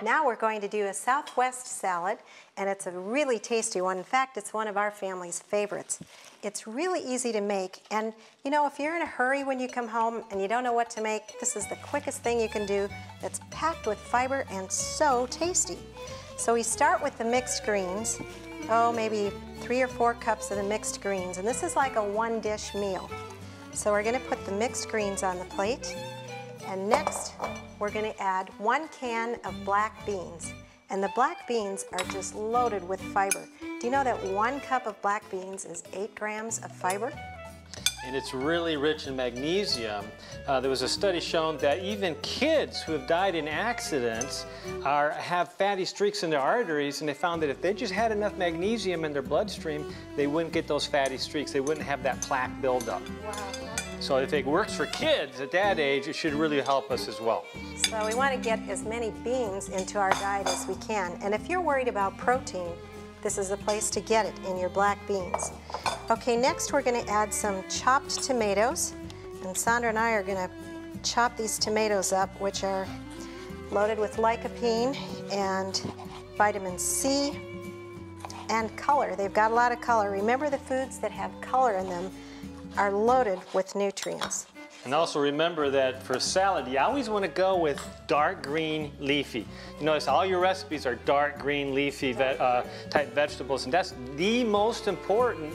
Now we're going to do a Southwest salad, and it's a really tasty one. In fact, it's one of our family's favorites. It's really easy to make, and you know, if you're in a hurry when you come home and you don't know what to make, this is the quickest thing you can do that's packed with fiber and so tasty. So we start with the mixed greens. Oh, maybe 3 or 4 cups of the mixed greens, and this is like a one-dish meal. So we're going to put the mixed greens on the plate, and next we're going to add 1 can of black beans. And the black beans are just loaded with fiber. Do you know that 1 cup of black beans is 8 grams of fiber? And it's really rich in magnesium. There was a study showing that even kids who have died in accidents have fatty streaks in their arteries, and they found that if they just had enough magnesium in their bloodstream, they wouldn't get those fatty streaks. They wouldn't have that plaque buildup. Wow. So if it works for kids at that age, it should really help us as well. So we want to get as many beans into our diet as we can. And if you're worried about protein, this is the place to get it, in your black beans. Okay, next we're going to add some chopped tomatoes. And Sandra and I are going to chop these tomatoes up, which are loaded with lycopene and vitamin C and color. They've got a lot of color. Remember, the foods that have color in them are loaded with nutrients. And also remember that for salad, you always want to go with dark green leafy. You notice all your recipes are dark green leafy type vegetables, and that's the most important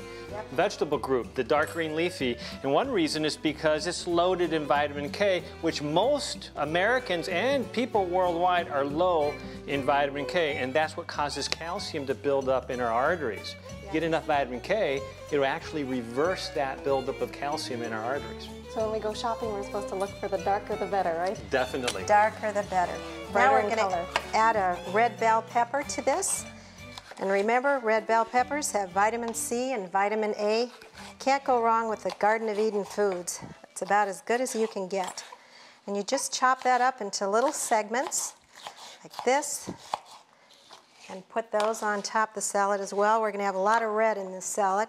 vegetable group, the dark green leafy. And one reason is because it's loaded in vitamin K, which most Americans and people worldwide are low in vitamin K, and that's what causes calcium to build up in our arteries. Get enough vitamin K, it'll actually reverse that buildup of calcium in our arteries. So when we go shopping, we're supposed to look for the darker the better, right? Definitely. Darker the better. Now we're going to add a red bell pepper to this. And remember, red bell peppers have vitamin C and vitamin A. Can't go wrong with the Garden of Eden foods. It's about as good as you can get. And you just chop that up into little segments, like this, and put those on top of the salad as well. We're going to have a lot of red in this salad.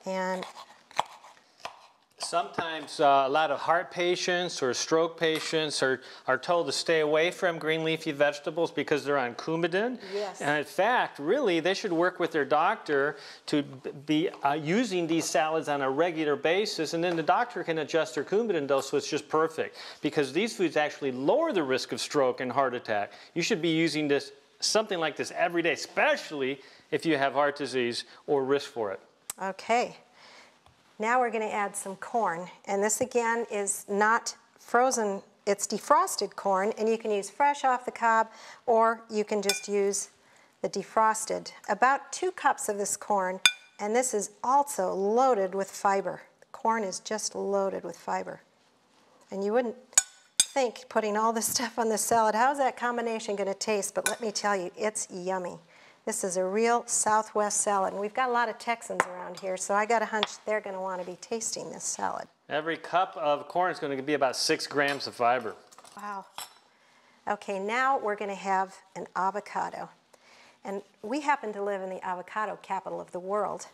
And sometimes a lot of heart patients or stroke patients are told to stay away from green leafy vegetables because they're on Coumadin. Yes. And in fact, really, they should work with their doctor to be using these salads on a regular basis, and then the doctor can adjust their Coumadin dose so it's just perfect, because these foods actually lower the risk of stroke and heart attack. You should be using something like this every day, especially if you have heart disease or risk for it. okay. Now we're going to add some corn, and this again is not frozen, it's defrosted corn, and you can use fresh off the cob, or you can just use the defrosted. About 2 cups of this corn, and this is also loaded with fiber. The corn is just loaded with fiber. And you wouldn't think, putting all this stuff on this salad, how's that combination going to taste? But let me tell you, it's yummy. This is a real Southwest salad, and we've got a lot of Texans around here, so I got a hunch they're going to want to be tasting this salad. Every cup of corn is going to be about 6 grams of fiber. Wow. Okay, now we're going to have an avocado. And we happen to live in the avocado capital of the world,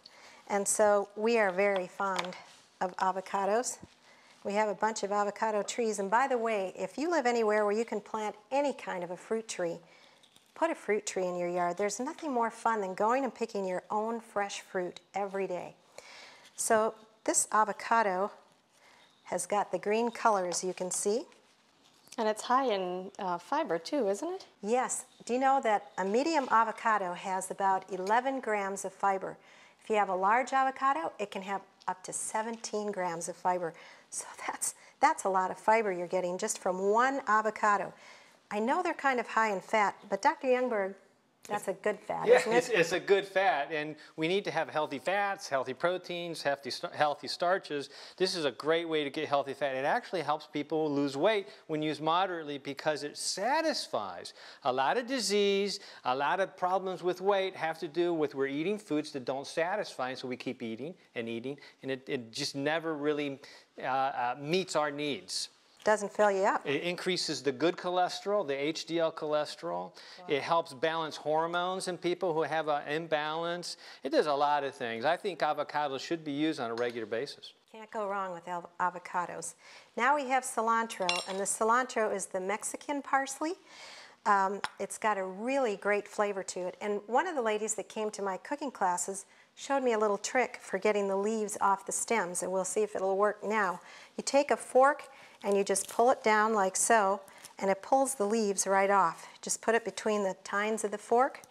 and so we are very fond of avocados. We have a bunch of avocado trees, and by the way, if you live anywhere where you can plant any kind of a fruit tree, put a fruit tree in your yard. There's nothing more fun than going and picking your own fresh fruit every day. So this avocado has got the green color, as you can see. And it's high in fiber too, isn't it? Yes. Do you know that a medium avocado has about 11 grams of fiber? If you have a large avocado, it can have up to 17 grams of fiber. So that's a lot of fiber you're getting just from one avocado. I know they're kind of high in fat, but Dr. Youngberg, that's a good fat, isn't it? It's a good fat, and we need to have healthy fats, healthy proteins, healthy starches. This is a great way to get healthy fat. It actually helps people lose weight when used moderately because it satisfies. A lot of disease, a lot of problems with weight have to do with we're eating foods that don't satisfy, so we keep eating, and it just never really meets our needs. Doesn't fill you up. It increases the good cholesterol, the HDL cholesterol. Wow. It helps balance hormones in people who have an imbalance. It does a lot of things. I think avocados should be used on a regular basis. Can't go wrong with avocados. Now we have cilantro, and the cilantro is the Mexican parsley. It's got a really great flavor to it. And one of the ladies that came to my cooking classes showed me a little trick for getting the leaves off the stems, and we'll see if it'll work now. You take a fork and you just pull it down like so, and it pulls the leaves right off. Just put it between the tines of the fork,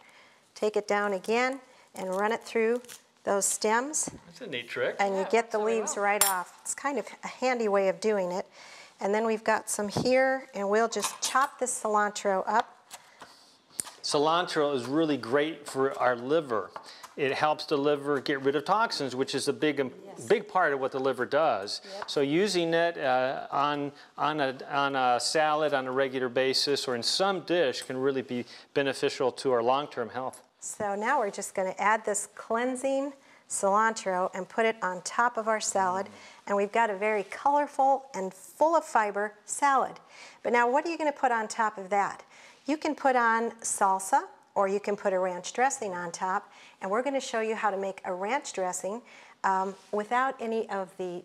take it down again, and run it through those stems. That's a neat trick. And you get the leaves right off. It's kind of a handy way of doing it. And then we've got some here, and we'll just chop this cilantro up. Cilantro is really great for our liver. It helps the liver get rid of toxins, which is a big part of what the liver does. Yep. So using it on a salad on a regular basis or in some dish can really be beneficial to our long-term health. So now we're just going to add this cleansing cilantro and put it on top of our salad. And we've got a very colorful and full of fiber salad. But now what are you going to put on top of that? You can put on salsa, or you can put a ranch dressing on top. And we're going to show you how to make a ranch dressing without any of the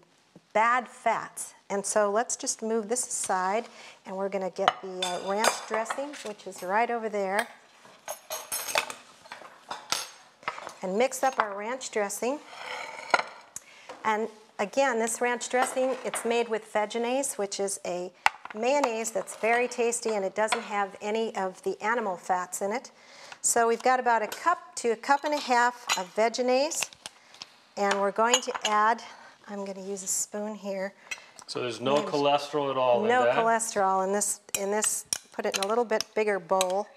bad fats. And so let's just move this aside, and we're going to get the ranch dressing, which is right over there, and mix up our ranch dressing. And again, this ranch dressing, it's made with Vegenaise, which is a mayonnaise that's very tasty, and it doesn't have any of the animal fats in it. So we've got about a cup to a cup and a half of Vegenaise, and we're going to add, I'm going to use a spoon here. So there's no cholesterol at all in that? No cholesterol in this, put it in a little bit bigger bowl.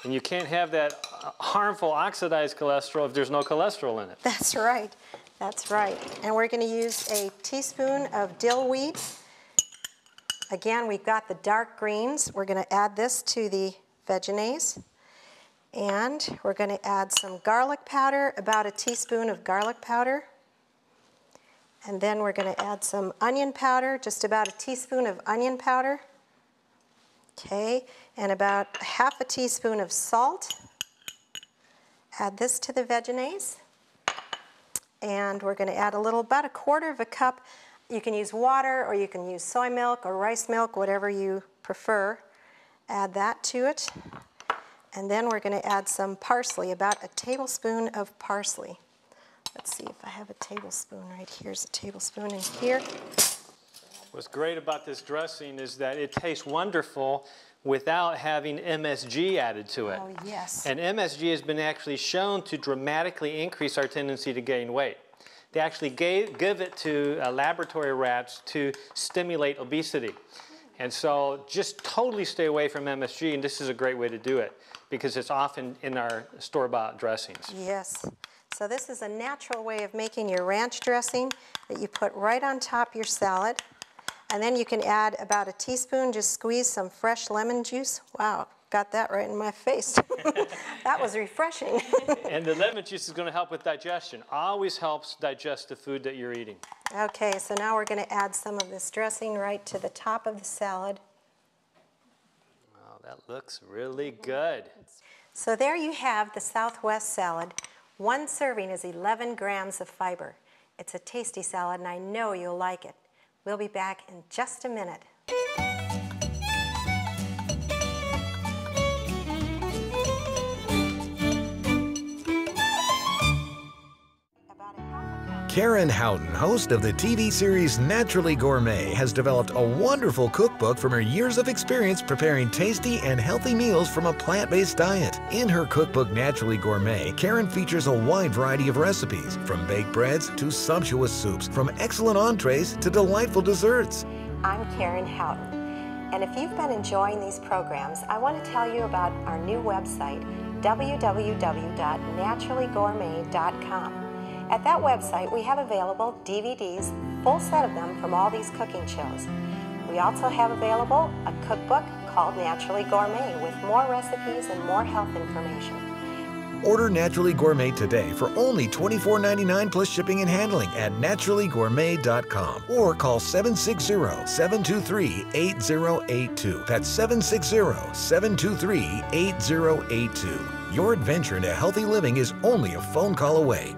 And you can't have that harmful oxidized cholesterol if there's no cholesterol in it. That's right. That's right. And we're going to use a teaspoon of dill weed. Again, we've got the dark greens. We're going to add this to the Vegenaise. And we're going to add some garlic powder, about a teaspoon of garlic powder. And then we're going to add some onion powder, just about a teaspoon of onion powder. Okay, and about half a teaspoon of salt. Add this to the Vegenaise. And we're going to add about a quarter of a cup. You can use water, or you can use soy milk or rice milk, whatever you prefer. Add that to it. And then we're going to add some parsley, about a tablespoon of parsley. Let's see if I have a tablespoon right here. Here's a tablespoon in here. What's great about this dressing is that it tastes wonderful without having MSG added to it. Oh, yes. And MSG has been actually shown to dramatically increase our tendency to gain weight. They actually give it to laboratory rats to stimulate obesity. And so just totally stay away from MSG, and this is a great way to do it because it's often in our store-bought dressings. Yes. So this is a natural way of making your ranch dressing that you put right on top of your salad. And then you can add about a teaspoon, just squeeze some fresh lemon juice. Wow, got that right in my face. That was refreshing. And the lemon juice is going to help with digestion. Always helps digest the food that you're eating. Okay, so now we're going to add some of this dressing right to the top of the salad. Wow, that looks really good. So there you have the Southwest salad. One serving is 11 grams of fiber. It's a tasty salad, and I know you'll like it. We'll be back in just a minute. Karen Houghton, host of the TV series Naturally Gourmet, has developed a wonderful cookbook from her years of experience preparing tasty and healthy meals from a plant-based diet. In her cookbook Naturally Gourmet, Karen features a wide variety of recipes, from baked breads to sumptuous soups, from excellent entrees to delightful desserts. I'm Karen Houghton, and if you've been enjoying these programs, I want to tell you about our new website, www.naturallygourmet.com. At that website, we have available DVDs, full set of them from all these cooking shows. We also have available a cookbook called Naturally Gourmet with more recipes and more health information. Order Naturally Gourmet today for only $24.99 plus shipping and handling at naturallygourmet.com or call 760-723-8082. That's 760-723-8082. Your adventure into healthy living is only a phone call away.